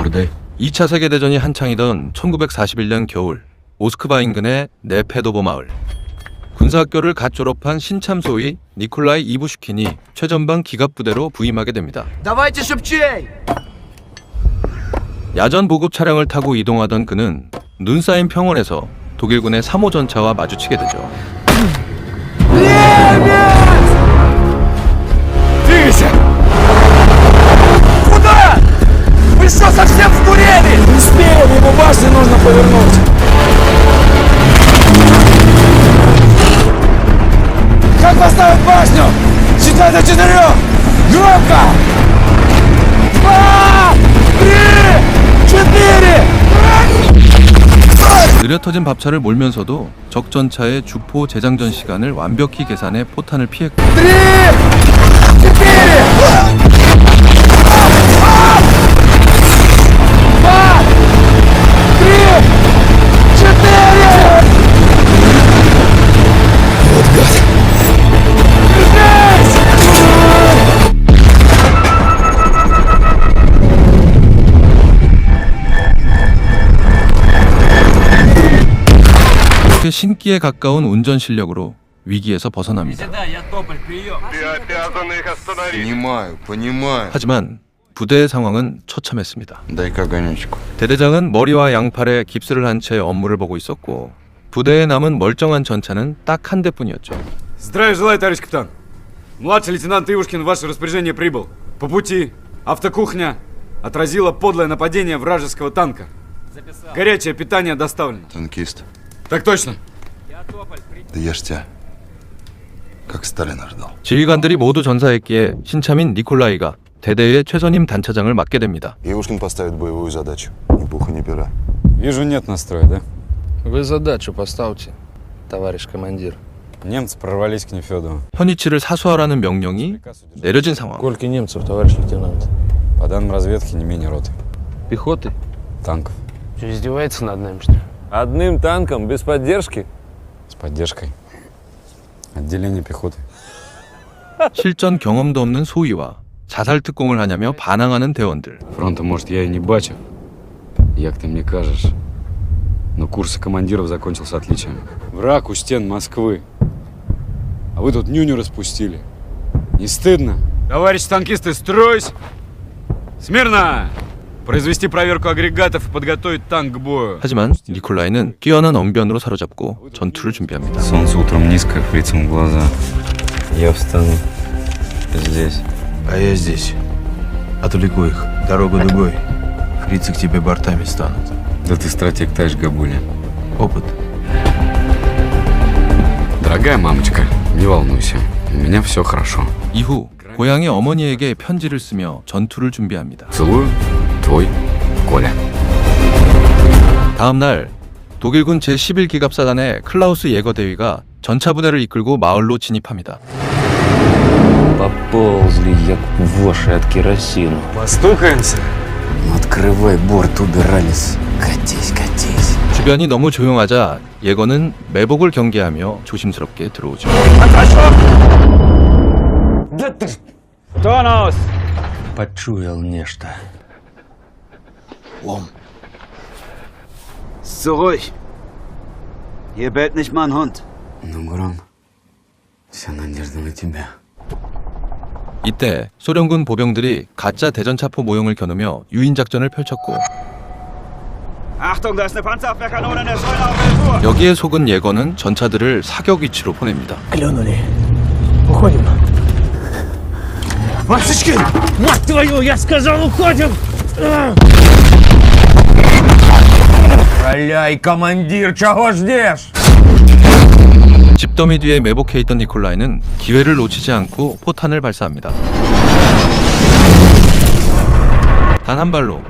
Добрый. 2차 세계대전이 한창이던 1941년 겨울, 모스크바 인근의 네페도보 마을. 군사학교를 갓 졸업한 신참 소위 니콜라이 이부슈킨이 최전방 기갑부대로 부임하게 됩니다. Давайте шепчей! 야전 보급 차량을 타고 이동하던 그는 눈 쌓인 평원에서 독일군의 3호 전차와 마주치게 되죠. Двигайся! Куда? Вы что, совсем сдурели? Не успеем, ему башню нужно повернуть. Как поставить башню? Считай до 4! Громко! 2, 3, 4! 느려 터진 밥차를 몰면서도 적 전차의 주포 재장전 시간을 완벽히 계산해 포탄을 피했고 3, 4! 이렇게 신기에 가까운 운전 실력으로 위기에서 벗어납니다. Понимаю. 하지만 부대의 상황은 처참했습니다. Дай-ка огонечку. 대대장은 머리와 양팔에 깁스를 한 채 업무를 보고 있었고 부대에 남은 멀쩡한 전차는 딱 한 대뿐이었죠. Здравия желаю, товарищ капитан. Младший лейтенант Ивушкин в ваше распоряжение прибыл. По пути автокухня отразила подлое нападение вражеского танка. Горячее питание доставлено. Танкист. Так точно. Да я ж тебя как Сталина ждал. 지휘관들이 모두 전사했기에 신참인 니콜라이가 대대의 최선임 단차장을 맡게 됩니다. Ивушкин поставит боевую задачу. Ни пуха, ни пера. Вижу, нет настроя, да? Вы задачу поставьте, товарищ командир. Немцы прорвались к Нефёдову. 현위치를 사수하라는 명령이 내려진 상황. Сколько немцев, товарищ лейтенант? По данным разведки, не менее роты. Пехоты? Танков. Что, издевается над нами, что ли? Одним танком, без поддержки? С поддержкой. Отделение пехоты. 실전 경험도 없는 소위와 자살 특공을 하냐며 반항하는 대원들. Фронта, может, я и не бачу, як ты мне кажешь, но курс командиров закончился отличием. Враг у стен Москвы. А вы тут нюню распустили. Не стыдно? Товарищ танкисты, стройсь! Смирно! Произвести проверку агрегатов и подготовить танк к бою. 하지만 니콜라이는 뛰어난 엉변으로 사로잡고 전투를 준비합니다. Солнце утром низко, фрицам в глаза. Я встану здесь. А я здесь. Отвлеку их. Дорогу дугой. Фрицы к тебе бортами станут. Да ты стратег, товарищ Габуля. Опыт. Дорогая мамочка, не волнуйся, у меня все хорошо. 이후 고향의 어머니에게 편지를 쓰며 전투를 준비합니다. Целую, твой Коля. 다음 날 독일군 제11기갑사단의 클라우스 예거 대위가 전차 부대를 이끌고 마을로 진입합니다. Поползли, як воши от керосину. Постукаемся. Открывай борт, убирались. Катись, катись. 주변이 너무 조용하자 예거는 매복을 경계하며 조심스럽게 들어오죠. Почуял нечто. Стой! Hier bellt nicht mal ein Hund. Ну, Гром, вся надежда на тебя. 이때 소련군 보병들이 가짜 대전차포 모형을 겨누며 유인작전을 펼쳤고 Achtung, da ist eine Panzerabwehrkanone in der Säule auf der Tour! 여기에 속은 예거는 전차들을 사격 위치로 보냅니다. Клюнули. Уходим. Васечкин! Мать твою, я сказал, уходим! Валяй, командир, чего ждешь? 집더미 뒤에 매복해 있던 니콜라이는 기회를 놓치지 않고 포탄을 발사합니다. 단 한 발로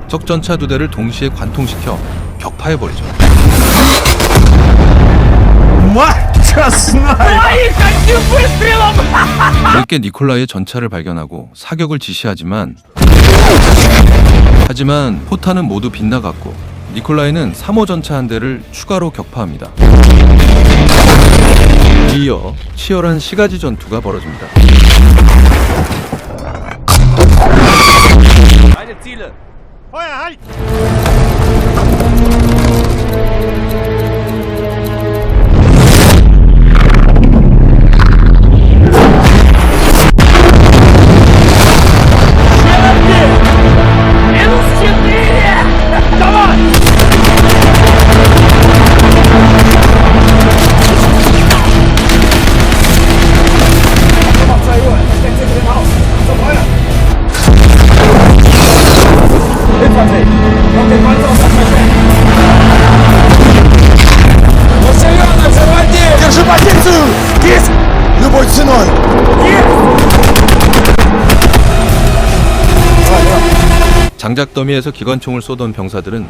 적 전차 두 대를 동시에 관통시켜 격파해버리죠. 이렇게 니콜라이의 전차를 발견하고 사격을 지시하지만 포탄은 모두 빗나갔고 니콜라이는 3호 전차 한 대를 추가로 격파합니다. 이어 치열한 시가지 전투가 벌어집니다. Держи позицию! Есть! Любой ценой! 장작 더미에서 기관총을 쏘던 병사들은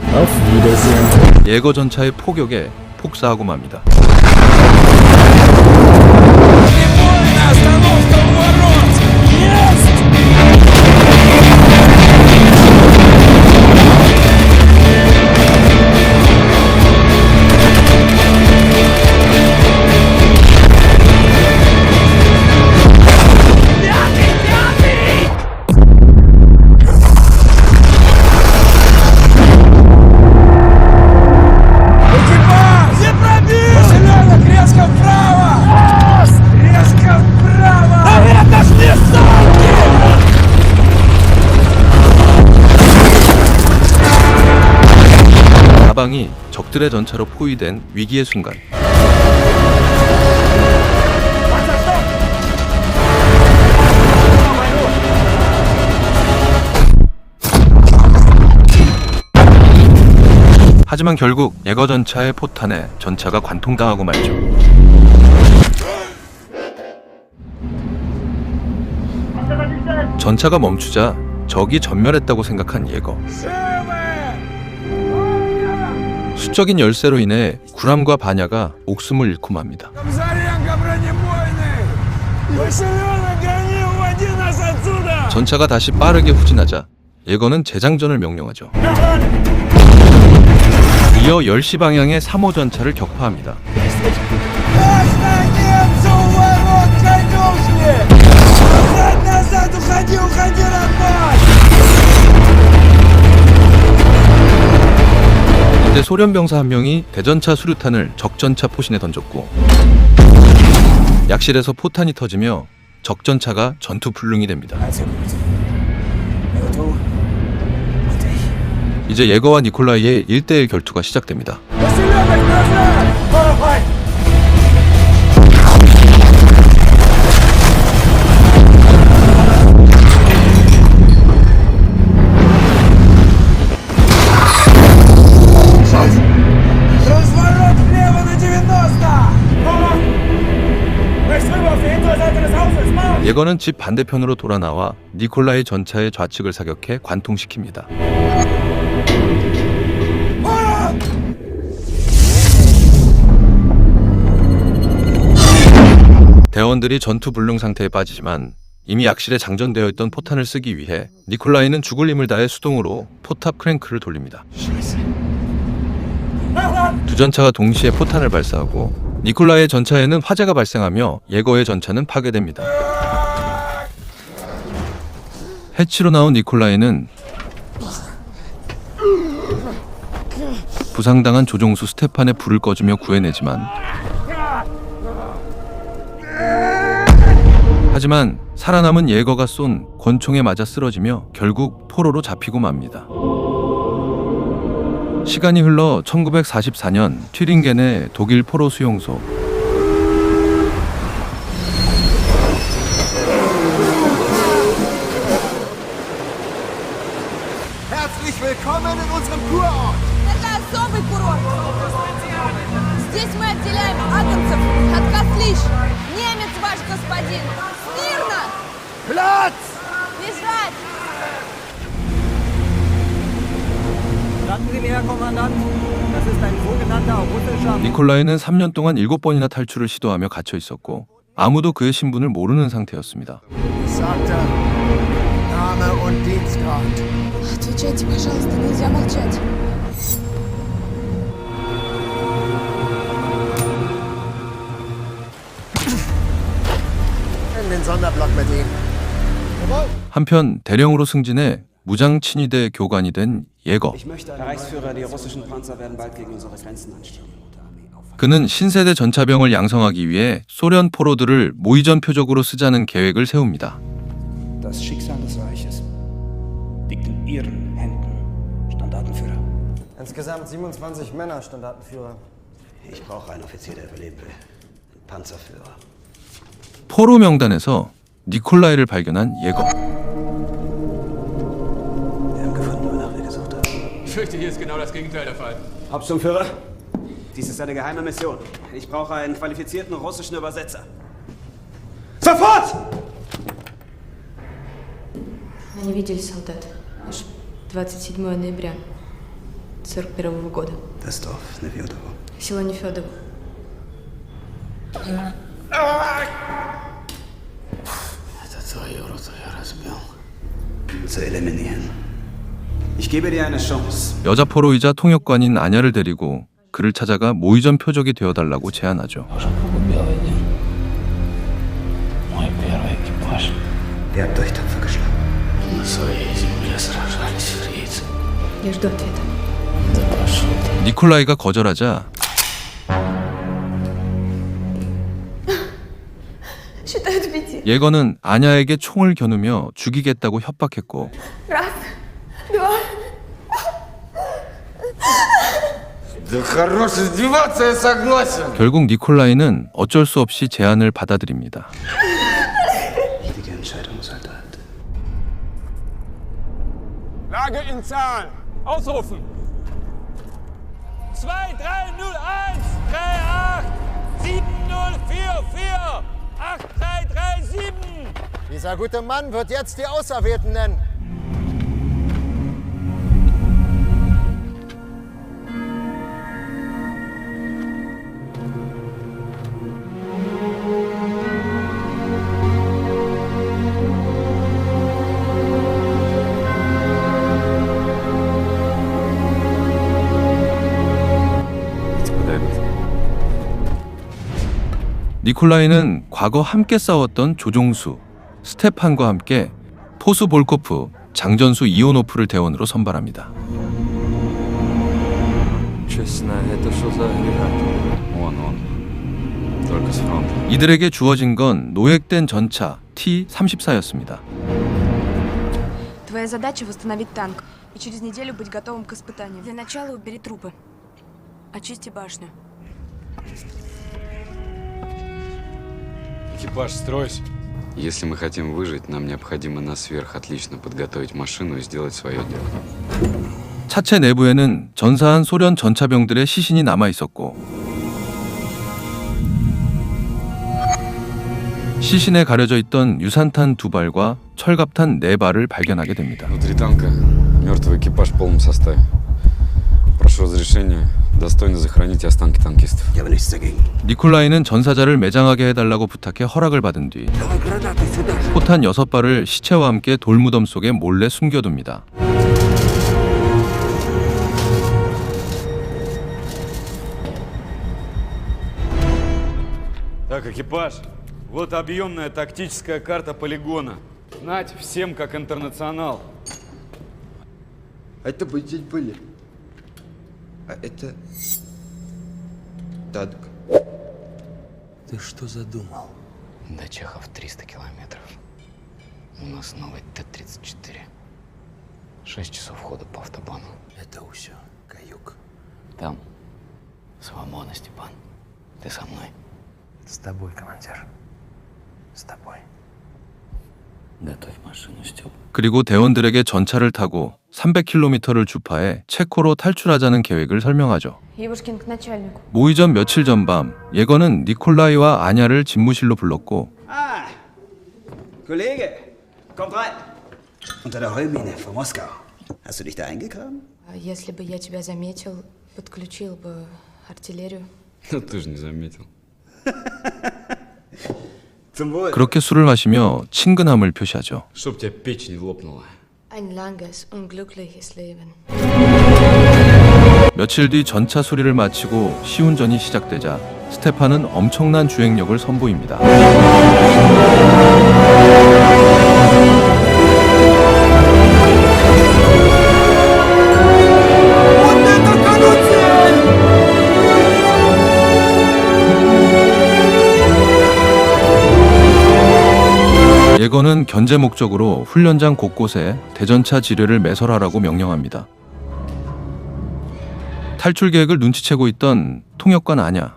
예거 전차의 포격에 폭사하고 맙니다. Остановка у ворот! Есть! Экипаж! Не пробил! Зеленок, резко вправо! Резко вправо! Да это ж не ставки! 사방이 적들의 전차로 포위된 위기의 순간, 하지만 결국 예거 전차의 포탄에 전차가 관통당하고 말죠. 전차가 멈추자 적이 전멸했다고 생각한 예거. 수적인 열세로 인해 구람과 바냐가 목숨을 잃고 맙니다. Комзаренко бронебойный! Василенок, гони, уводи нас отсюда! 전차가 다시 빠르게 후진하자 예거는 재장전을 명령하죠. 이어 10시 방향의 3호 전차를 격파합니다. Красная немца у ворот конюшни! Назад, назад, уходи, уходи, родной! 이때 소련 병사 한 명이 대전차 수류탄을 적전차 포신에 던졌고, 약실에서 포탄이 터지며 적전차가 전투 불능이 됩니다. 이제 예거와 니콜라이의 1대1 결투가 시작됩니다. Василенок, назад! Давай! Разворот влево на 90! 예거는 집 반대편으로 돌아 나와 니콜라이 전차의 좌측을 사격해 관통시킵니다. 대원들이 전투 불능 상태에 빠지지만 이미 약실에 장전되어 있던 포탄을 쓰기 위해 니콜라이는 죽을 힘을 다해 수동으로 포탑 크랭크를 돌립니다. 두 전차가 동시에 포탄을 발사하고 니콜라이의 전차에는 화재가 발생하며 예거의 전차는 파괴됩니다. 해치로 나온 니콜라이는 부상당한 조종수 스테판의 불을 꺼주며 구해내지만, 하지만 살아남은 예거가 쏜 권총에 맞아 쓰러지며 결국 포로로 잡히고 맙니다. 시간이 흘러 1944년 튀링겐의 독일 포로 수용소. Herzlich willkommen in unserem Kurort. Это особый курорт. Здесь мы отделяем агнцев от кослищ. Немец ваш господин. Смирно! Platz! Бежать! 니콜라이는 3년 동안 7번이나 탈출을 시도하며 갇혀 있었고 아무도 그의 신분을 모르는 상태였습니다. Sagte Name und Dienstgrad. Отвечайте, пожалуйста, нельзя молчать. In den Sonderblock mit ihm. 한편 대령으로 승진해 무장 친위대 교관이 된 예거. 그는 신세대 전차병을 양성하기 위해 소련 포로들을 모의전 표적으로 쓰자는 계획을 세웁니다. Das Schicksal des Reiches liegt in Ihren Händen, Standartenführer. Insgesamt 27 Männer, Standartenführer. Ich brauche einen Offizier, der überleben will. Ein Panzerführer. 포로 명단에서 니콜라이를 발견한 예거. Wir haben gefunden, wonach wir gesucht haben. Ich fürchte, hier ist genau das Gegenteil der Fall. Hauptsturmführer, dies ist eine geheime Mission. Ich brauche einen qualifizierten russischen Übersetzer. Sofort! Они видели солдат. Аж 27 ноября 41 года. Das Dorf Nefjodovo. Село Нефёдово. Это твою роту я разбил. Zu eliminieren. Ich gebe dir eine Chance. 여자 포로이자 통역관인 아냐를 데리고 그를 찾아가 모의전 표적이 되어달라고 제안하죠. Ihr habt euch tapfer geschlagen. Я жду ответа. 니콜라이가 거절하자 Считаю до 5. 예거는 아냐에게 총을 겨누며 죽이겠다고 협박했고 Раз, два. 결국 니콜라이는 어쩔 수 없이 제안을 받아들입니다. Richtige Entscheidung, Soldat. Lage in Zahlen. Ausrufen. 2301 38 7044 8337. Dieser gute Mann wird jetzt die Auserwählten nennen. 니콜라이는 과거 함께 싸웠던 조종수 스테판과 함께 포수 볼코프, 장전수 이오노프를 대원으로 선발합니다. Честно, это что за агрегат? Он. Только с фронта. 이들에게 주어진 건 노획된 전차 T-34였습니다. Твоя задача восстановить танк и через неделю быть готовым к испытанию. Для начала убери трупы. Очисти башню. Экипаж, стройся. Если мы хотим выжить, нам необходимо на сверх отлично подготовить машину и сделать свое дело. 차체 내부에는 전사한 소련 전차병들의 시신이 남아 있었고 시신에 가려져 있던 유산탄 2발과 철갑탄 4발을 발견하게 됩니다. Внутри танка мертвый экипаж в полном составе. Прошу разрешения достойно захоронить останки танкистов. Ich habe nichts dagegen. 니콜라이는 전사자를 매장하게 해달라고 부탁해 허락을 받은 뒤 포탄 6발을 시체와 함께 돌무덤 속에 몰래 숨겨둡니다. Так, экипаж, вот объемная тактическая карта полигона. Знать всем, как интернационал. Это бы здесь были. А это... танк. Ты что задумал? До Чехов 300 километров. У нас новый Т-34. 6 часов хода по автобану. Это усё, каюк. Там свобода, Степан. Ты со мной? С тобой, командир. С тобой. Готовь машину, Степ. 그리고 대원들에게 전차를 타고 300km를 주파해 체코로 탈출하자는 계획을 설명하죠. Ивушкин к начальнику. 모의전 며칠 전 밤 예거는 니콜라이와 아냐를 집무실로 불렀고 Ah, Kollege, kommt rein. Unter der Heumine von Moskau. Hast du dich da eingegraben? Если бы я тебя заметил, подключил бы артиллерию. Ну ты же не заметил. Zum Wohl. 그렇게 술을 마시며 친근함을 표시하죠. Чтоб тебя печень лопнула. Ein langes, unglückliches Leben. 며칠 뒤 전차 수리를 마치고 시운전이 시작되자 스테판은 엄청난 주행력을 선보입니다. 예건은 견제 목적으로 훈련장 곳곳에 대전차 지뢰를 매설하라고 명령합니다. 탈출 계획을 눈치채고 있던 통역관 아냐.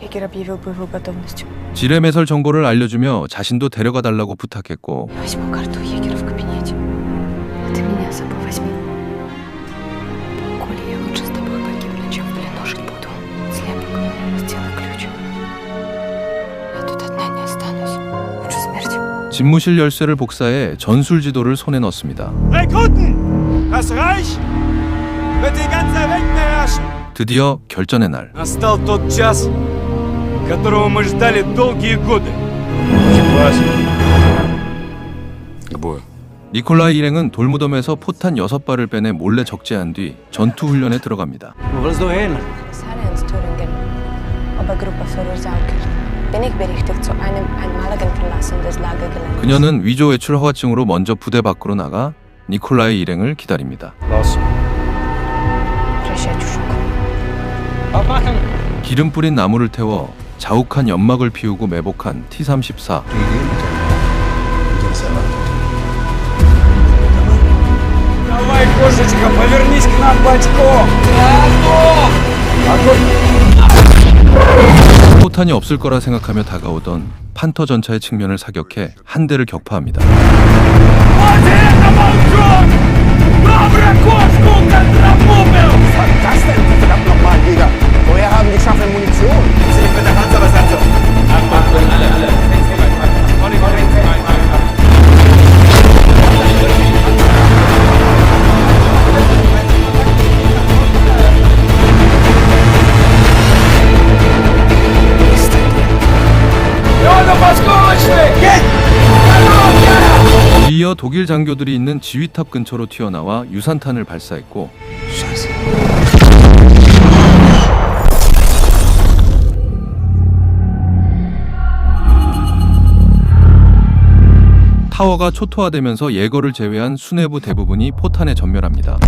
Егер объявил боевую готовность. 지뢰 매설 정보를 알려주며 자신도 데려가 달라고 бу탁했고 Возьму карту егера в кабинете. А ты меня с собой возьми. Коля, я лучше с тобой погибну, чем в плену жить буду. Слепок, сделай ключ. Я тут одна не останусь. Лучше смерти. 집무실 열쇠를 복사해 전술 지도를 손에 넣습니다. Rekruten! Das Reich wird die ganze Welt beherrschen. 드디어 결전의 날. Настал тот час, которого мы ждали долгие годы. К бою. 니콜라이 일행은 돌무덤에서 포탄 6발을 빼내 몰래 적재한 뒤 전투 훈련에 들어갑니다. Sarians Thüringen. Aber Gruppe Führer Saukel. Bin ich berichtigt zu einem einmaligen Verlassen des Lagergeländes. 그녀는 위조 외출 허가증으로 먼저 부대 밖으로 나가 니콜라이 일행을 기다립니다. Прощай, чужак. 기름 뿌린 나무를 태워 자욱한 연막을 피우고 매복한 T-34. Давай, кошечка, повернись к нам бочком. 포탄이 없을 거라 생각하며 다가오던 판터 전차의 측면을 사격해 한 대를 격파합니다. Вот это молчок! Добрый кошку контрамобил! Was denn, verdammt nochmal, Jäger? Woher haben die Schafe Munition? Sie nicht mit der Panzerbesatzung. Alle. 이어 독일 장교들이 있는 지휘탑 근처로 튀어나와 유산탄을 발사했고 타워가 초토화되면서 예거를 제외한 수뇌부 대부분이 포탄에 전멸합니다.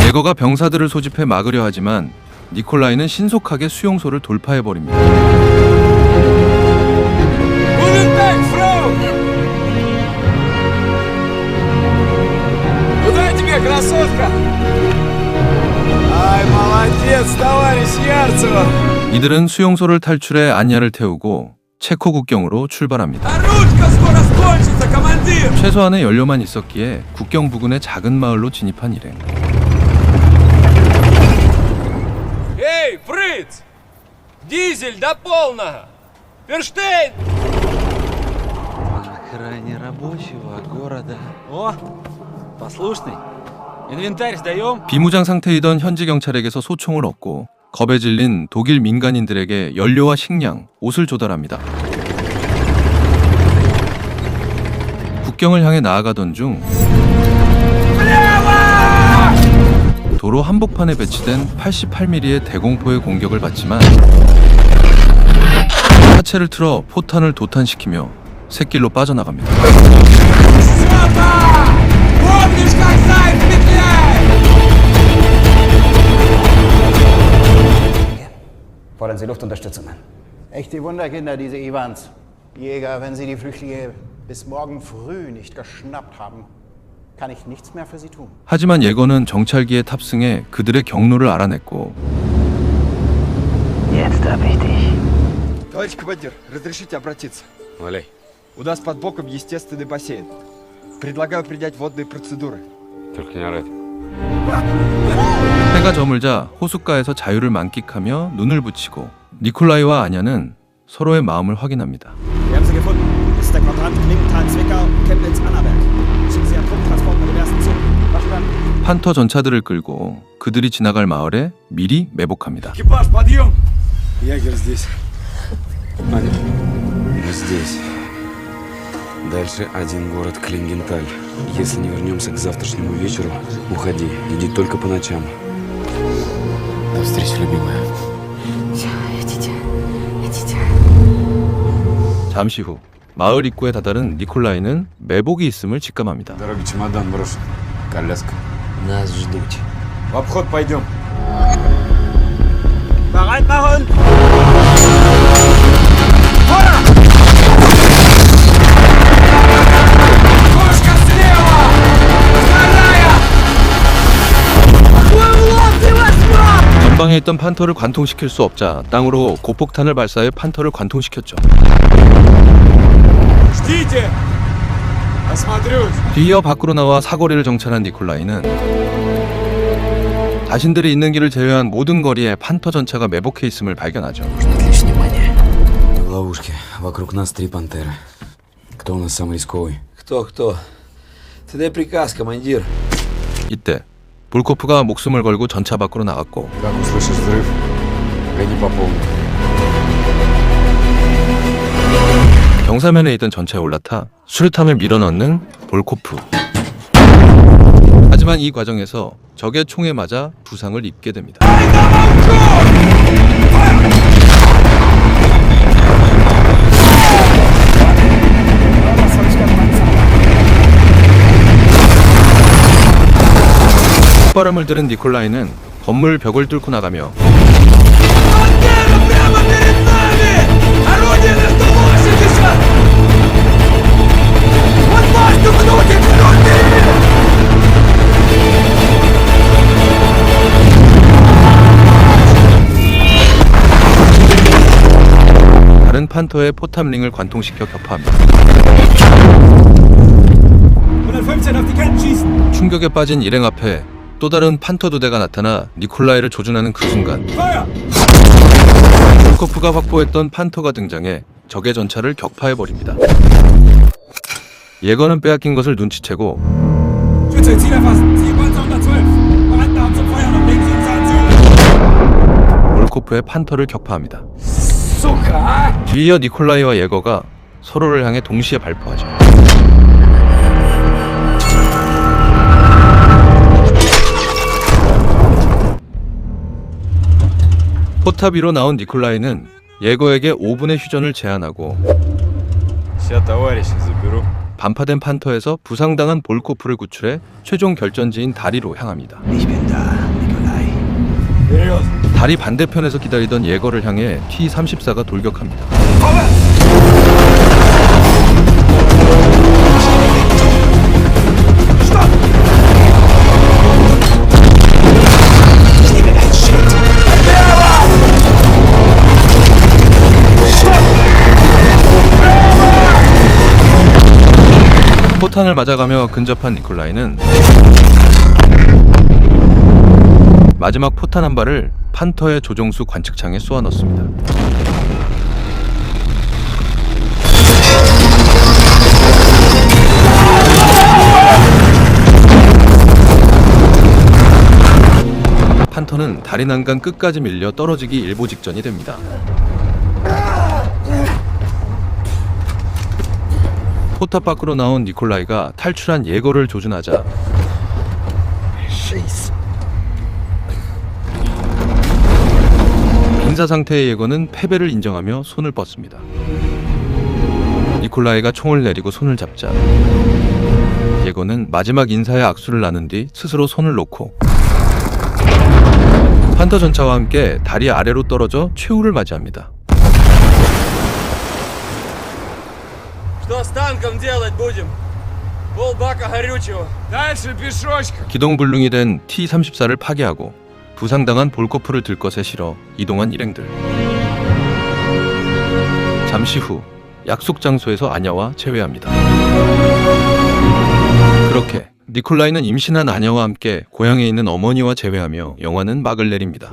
예거가 병사들을 소집해 막으려 하지만 니콜라이는 신속하게 수용소를 돌파해버립니다. Guten Tag, Frau! Куда тебе, красотка? Ай, молодец, товарищ Ярцева! 이들은 수용소를 탈출해 안야를 태우고 체코 국경으로 출발합니다. Ручка скоро скончится, командир! 최소한의 연료만 있었기에 국경 부근의 작은 마을로 진입한 일행. Эй, Фриц! Дизель до полного! Ферштейн! На окраине рабочего города. О, послушный. Инвентарь сдаем? 비무장 상태이던 현지 경찰에게서 소총을 얻고 겁에 질린 독일 민간인들에게 연료와 식량, 옷을 조달합니다. 국경을 향해 나아가던 중 도로 한복판에 배치된 88mm의 대공포의 공격을 받지만 하체를 틀어 포탄을 도탄시키며 샛길로 빠져나갑니다. Fordern Sie Luftunterstützung an. Echte Wunderkinder, diese Iwans. Jäger, wenn Sie die Flüchtlinge bis morgen früh nicht geschnappt haben, kann ich nichts mehr für Sie tun. 하지만 예거는 정찰기에 탑승해 그들의 경로를 알아냈고 Товарищ командир, разрешите обратиться? Валяй. У нас под боком естественный бассейн. Предлагаю принять водные процедуры. Только не орать. 해가 저물자 호숫가에서 자유를 만끽하며 눈을 붙이고 니콜라이와 아냐는 서로의 마음을 확인합니다. Wir haben sie gefunden. Das ist der Quadrant Klingenthal, Zwickau, Chemnitz, Annaberg. Schicken Sie einen Truppentransport mit dem ersten Zug. Verstanden? 판터 전차들을 끌고 그들이 지나갈 마을에 미리 매복합니다. Экипаж, подъем! Ягер здесь. Аня. Здесь. Дальше один город Клингенталь. Если не вернемся к завтрашнему вечеру, уходи. Иди только по ночам. До встречи, любимая. Идите. 잠시 후 마을 입구에 다다른 니콜라이는 매복이 있음을 직감합니다. Дорогой чемодан брошен. Коляска. Нас ждут. В обход пойдем. Bereit machen! 전방에 있던 판터를 관통시킬 수 없자 땅으로 고폭탄을 발사해 판터를 관통시켰죠. Ждите! Осмотрюсь. 뒤이어 밖으로 나와 사거리를 정찰한 니콜라이는 자신들이 있는 길을 제외한 모든 거리에 판터 전차가 매복해 있음을 발견하죠. Отвлечь внимание. В ловушке. Вокруг нас 3 пантеры. Кто у нас самый рисковый? Кто? Ты дай приказ, командир. 이때 볼코프가 목숨을 걸고 전차 밖으로 나갔고 Как услышишь взрыв, гони по полной. 경사면에 있던 전차에 올라타 수류탄을 밀어넣는 볼코프. 하지만 이 과정에서 적의 총에 맞아 부상을 입게 됩니다. 폭발음을 들은 니콜라이는 건물 벽을 뚫고 나가며 다른 판터의 포탑링을 관통시켜 격파합니다. 115 auf die Ketten schießen! 충격에 빠진 일행 앞에 또 다른 판터 두 대가 나타나 니콜라이를 조준하는 그 순간 볼코프가 확보했던 판터가 등장해 적의 전차를 격파해버립니다. 예거는 빼앗긴 것을 눈치채고 Schütze, Ziel erfassen! Zielpanzer 112! Bereit machen zum Feuern und legen Sie uns an! 볼코프의 판터를 격파합니다. 뒤이어 니콜라이와 예거가 서로를 향해 동시에 발포하죠. 포탑 위로 나온 니콜라이는 예거에게 5분의 휴전을 제안하고 Сейчас товарища заберу. 반파된 판터에서 부상당한 볼코프를 구출해 최종 결전지인 다리로 향합니다. 다리 반대편에서 기다리던 예거를 향해 T-34가 돌격합니다. 포탄을 맞아가며 근접한 니콜라이는 마지막 포탄 한 발을 판터의 조종수 관측창에 쏘아 넣습니다. 판터는 다리 난간 끝까지 밀려 떨어지기 일보 직전이 됩니다. 포탑 밖으로 나온 니콜라이가 탈출한 예거를 조준하자 빈사 상태의 예거는 패배를 인정하며 손을 뻗습니다. 니콜라이가 총을 내리고 손을 잡자 예거는 마지막 인사의 악수를 나눈 뒤 스스로 손을 놓고 판터 전차와 함께 다리 아래로 떨어져 최후를 맞이합니다. Что с танком делать будем? Полбака горючего. Дальше пешочком. 기동불능이 된 T-34를 파괴하고 부상당한 볼코프를 들것에 실어 이동한 일행들. 잠시 후 약속 장소에서 아냐와 재회합니다. 그렇게 니콜라이는 임신한 아냐와 함께 고향에 있는 어머니와 재회하며 영화는 막을 내립니다.